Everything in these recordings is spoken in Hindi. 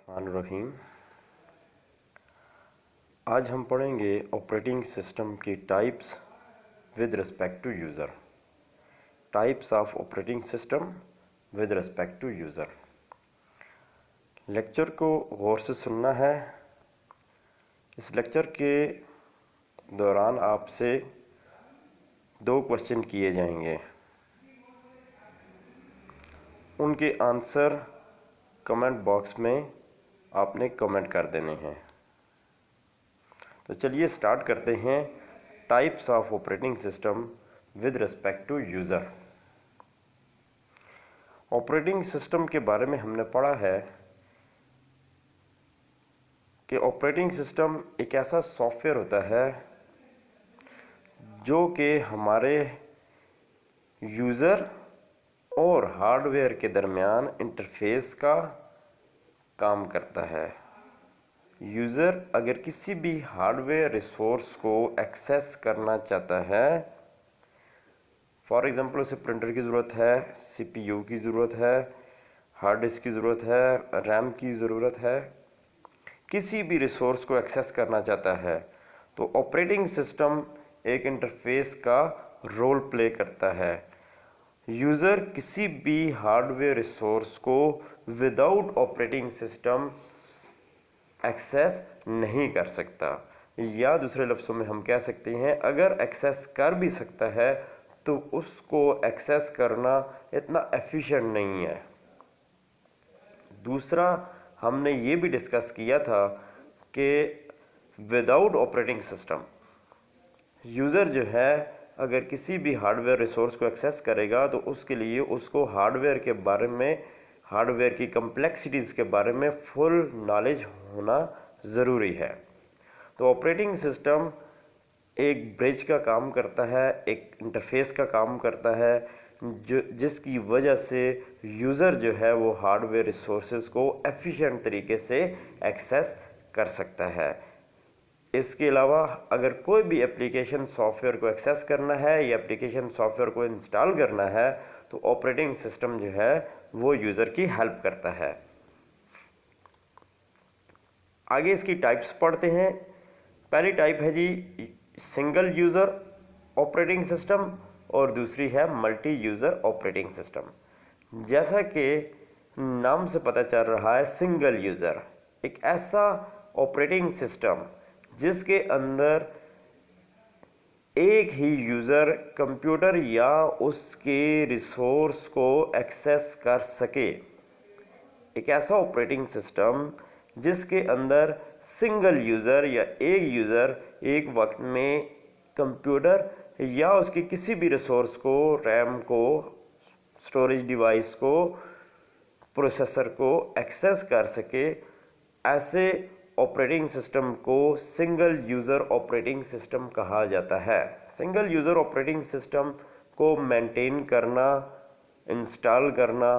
बिस्मिल्लाहिर्रहमानिर्रहीम। आज हम पढ़ेंगे ऑपरेटिंग सिस्टम की types with respect to user. Types of operating system with respect to user. Lecture को गौर से सुनना है। इस लेक्चर के दौरान आपसे 2 क्वेश्चन किए जाएंगे, उनके आंसर कमेंट बॉक्स में आपने कमेंट कर देने हैं। तो चलिए स्टार्ट करते हैं। Types of operating system with respect to user. Operating system के बारे में हमने पढ़ा है कि ऑपरेटिंग सिस्टम एक ऐसा सॉफ्टवेयर होता है जो कि हमारे यूज़र और हार्डवेयर के दरमियान इंटरफेस का काम करता है। यूज़र अगर किसी भी हार्डवेयर रिसोर्स को एक्सेस करना चाहता है, फॉर एग्ज़ाम्पल उसे प्रिंटर की ज़रूरत है, सीपीयू की ज़रूरत है, हार्ड डिस्क की ज़रूरत है, रैम की ज़रूरत है, किसी भी रिसोर्स को एक्सेस करना चाहता है, तो ऑपरेटिंग सिस्टम एक इंटरफेस का रोल प्ले करता है। यूज़र किसी भी हार्डवेयर रिसोर्स को विदाउट ऑपरेटिंग सिस्टम एक्सेस नहीं कर सकता, या दूसरे लफ्ज़ों में हम कह सकते हैं अगर एक्सेस कर भी सकता है तो उसको एक्सेस करना इतना एफिशिएंट नहीं है। दूसरा, हमने ये भी डिस्कस किया था कि विदाउट ऑपरेटिंग सिस्टम यूज़र जो है अगर किसी भी हार्डवेयर रिसोर्स को एक्सेस करेगा तो उसके लिए उसको हार्डवेयर के बारे में, हार्डवेयर की कम्प्लेक्सिटीज़ के बारे में फुल नॉलेज होना ज़रूरी है। तो ऑपरेटिंग सिस्टम एक ब्रिज का काम करता है, एक इंटरफेस का काम करता है, जो जिसकी वजह से यूज़र जो है वो हार्डवेयर रिसोर्सेज को एफिशिएंट तरीके से एक्सेस कर सकता है। इसके अलावा अगर कोई भी एप्लीकेशन सॉफ्टवेयर को एक्सेस करना है या एप्लीकेशन सॉफ्टवेयर को इंस्टॉल करना है तो ऑपरेटिंग सिस्टम जो है वो यूज़र की हेल्प करता है। आगे इसकी टाइप्स पढ़ते हैं। पहली टाइप है जी सिंगल यूज़र ऑपरेटिंग सिस्टम और दूसरी है मल्टी यूज़र ऑपरेटिंग सिस्टम। जैसा कि नाम से पता चल रहा है, सिंगल यूज़र एक ऐसा ऑपरेटिंग सिस्टम जिसके अंदर एक ही यूज़र कंप्यूटर या उसके रिसोर्स को एक्सेस कर सके। एक ऐसा ऑपरेटिंग सिस्टम जिसके अंदर सिंगल यूज़र या एक यूज़र एक वक्त में कंप्यूटर या उसके किसी भी रिसोर्स को, रैम को, स्टोरेज डिवाइस को, प्रोसेसर को एक्सेस कर सके। ऐसे ऑपरेटिंग सिस्टम को सिंगल यूज़र ऑपरेटिंग सिस्टम कहा जाता है। सिंगल यूज़र ऑपरेटिंग सिस्टम को मेंटेन करना, इंस्टॉल करना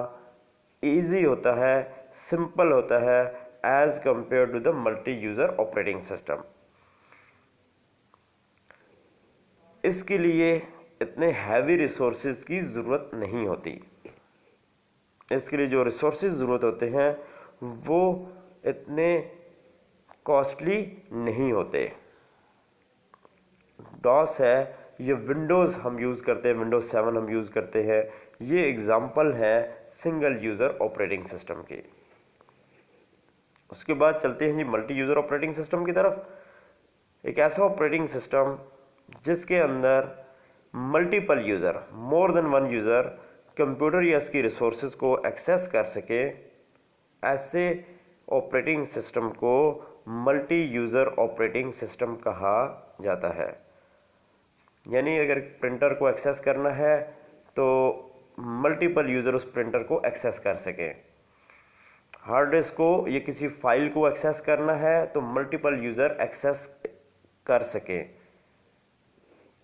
इजी होता है, सिंपल होता है as compare to the multi user operating system. इसके लिए इतने हैवी रिसोर्सेज की ज़रूरत नहीं होती। इसके लिए जो रिसोर्सेज ज़रूरत होते हैं वो इतने कॉस्टली नहीं होते। डॉस है, ये विंडोज़ हम यूज़ करते हैं, विंडोज़ 7 हम यूज़ करते हैं, ये एग्जाम्पल है सिंगल यूज़र ऑपरेटिंग सिस्टम की। उसके बाद चलते हैं जी मल्टी यूज़र ऑपरेटिंग सिस्टम की तरफ। एक ऐसा ऑपरेटिंग सिस्टम जिसके अंदर multiple user, more than one user computer या इसकी रिसोर्सेज को एक्सेस कर सके। ऐसे ऑपरेटिंग सिस्टम को मल्टी यूज़र ऑपरेटिंग सिस्टम कहा जाता है। यानी अगर प्रिंटर को एक्सेस करना है तो मल्टीपल यूज़र उस प्रिंटर को एक्सेस कर सकें। हार्ड डिस्क को या किसी फाइल को एक्सेस करना है तो मल्टीपल यूज़र एक्सेस कर सकें।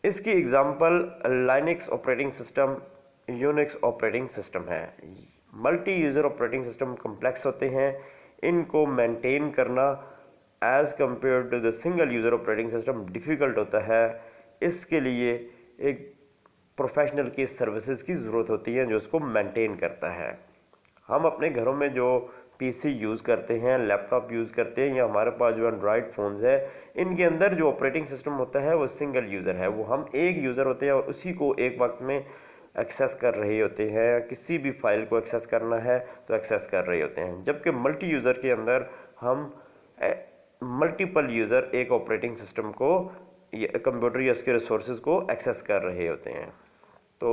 इसकी example Linux operating system, Unix operating system है। Multi user operating system complex होते हैं, इनको मेंटेन करना as compare to the single user operating system difficult होता है। इसके लिए एक प्रोफेशनल की सर्विसेज की ज़रूरत होती है जो उसको मेंटेन करता है। हम अपने घरों में जो पीसी यूज़ करते हैं, लैपटॉप यूज़ करते हैं, या हमारे पास जो एंड्रॉयड फ़ोन्स है, इनके अंदर जो ऑपरेटिंग सिस्टम होता है वो सिंगल यूज़र है। वो हम एक यूज़र होते हैं और उसी को एक वक्त में एक्सेस कर रहे होते हैं। किसी भी फाइल को एक्सेस करना है तो एक्सेस कर रहे होते हैं। जबकि मल्टी यूज़र के अंदर हम मल्टीपल यूज़र एक ऑपरेटिंग सिस्टम को, कंप्यूटर या उसके रिसोर्सेज को एक्सेस कर रहे होते हैं। तो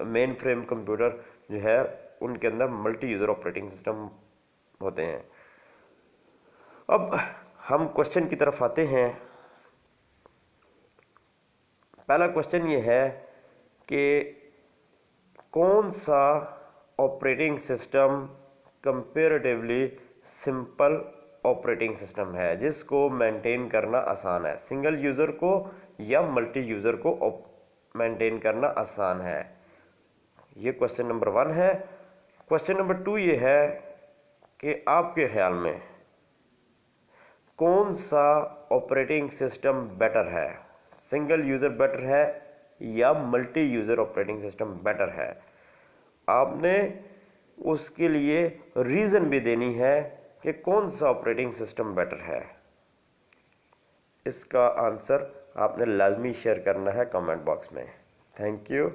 मेन फ्रेम कंप्यूटर जो है उनके अंदर मल्टी यूज़र ऑपरेटिंग सिस्टम होते हैं। अब हम क्वेश्चन की तरफ आते हैं। पहला क्वेश्चन ये है कि कौन सा operating system comparatively simple operating system है जिसको मेंटेन करना आसान है, सिंगल यूज़र को या मल्टी यूज़र को मेंटेन करना आसान है। ये क्वेश्चन नंबर 1 है। क्वेश्चन नंबर 2 ये है कि आपके ख्याल में कौन सा ऑपरेटिंग सिस्टम बेटर है, सिंगल यूज़र बेटर है या multi user operating system better है। आपने उसके लिए रीज़न भी देनी है कि कौन सा ऑपरेटिंग सिस्टम बेटर है। इसका आंसर आपने लाजमी शेयर करना है कमेंट बॉक्स में। Thank you.